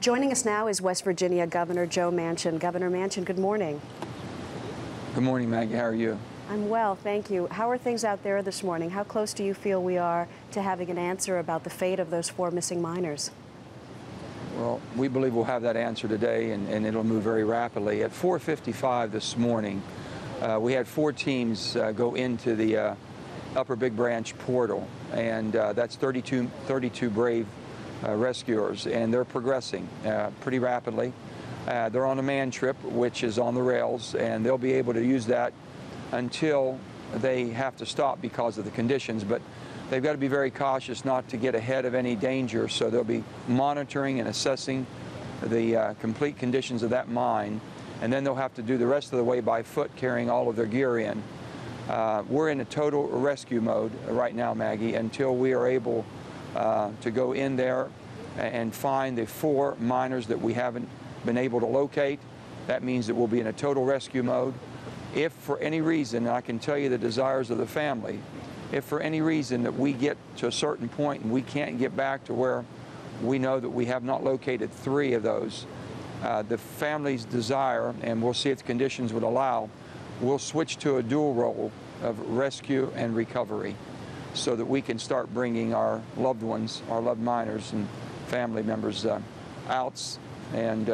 Joining us now is West Virginia Governor Joe Manchin. Governor Manchin, good morning. Good morning, Maggie. How are you? I'm well, thank you. How are things out there this morning? How close do you feel we are to having an answer about the fate of those 4 missing miners? Well, we believe we'll have that answer today, and it'll move very rapidly. At 4:55 this morning, we had 4 teams go into the Upper Big Branch portal, and that's 32 brave rescuers, and they're progressing pretty rapidly. They're on a man trip, which is on the rails, and they'll be able to use that until they have to stop because of the conditions. But they've got to be very cautious not to get ahead of any danger, so they'll be monitoring and assessing the complete conditions of that mine, and then they'll have to do the rest of the way by foot, carrying all of their gear in. We're in a total rescue mode right now, Maggie, until we are able to go in there and find the 4 miners that we haven't been able to locate. That means that we'll be in a total rescue mode. If for any reason, and I can tell you the desires of the family, if for any reason that we get to a certain point and we can't get back to where we know that we have not located 3 of those, the family's desire, and we'll see if the conditions would allow, we'll switch to a dual role of rescue and recovery so that we can start bringing our loved ones, our loved miners and family members out and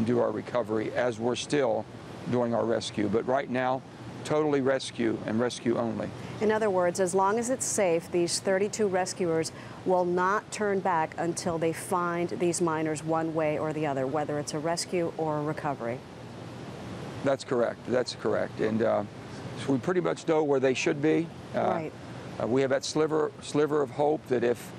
do our recovery as we're still doing our rescue. But right now, totally rescue and rescue only. In other words, as long as it's safe, these 32 rescuers will not turn back until they find these miners one way or the other, whether it's a rescue or a recovery. That's correct. That's correct. And so we pretty much know where they should be. Right. We have that sliver of hope that if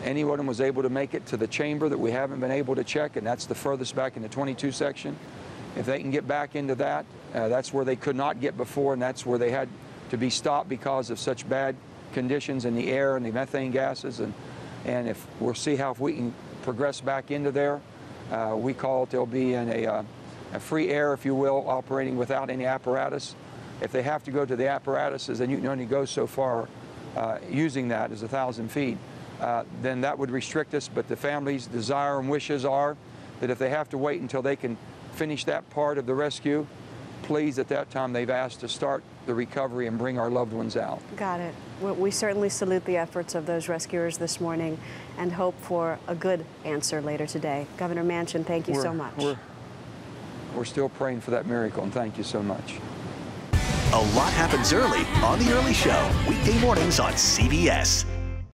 anyone was able to make it to the chamber that we haven't been able to check, and that's the furthest back in the 22 section, if they can get back into that, that's where they could not get before, and that's where they had to be stopped because of such bad conditions in the air and the methane gases. And if we'll see how if we can progress back into there, we call it they'll be in a free air, if you will, operating without any apparatus. If they have to go to the apparatuses, then you can only go so far using that as 1,000 feet. Then that would restrict us, but the family's desire and wishes are that if they have to wait until they can finish that part of the rescue, please, at that time, they've asked to start the recovery and bring our loved ones out. Got it. Well, we certainly salute the efforts of those rescuers this morning and hope for a good answer later today. Governor Manchin, thank you so much. We're still praying for that miracle, and thank you so much. A lot happens early on The Early Show, weekday mornings on CBS.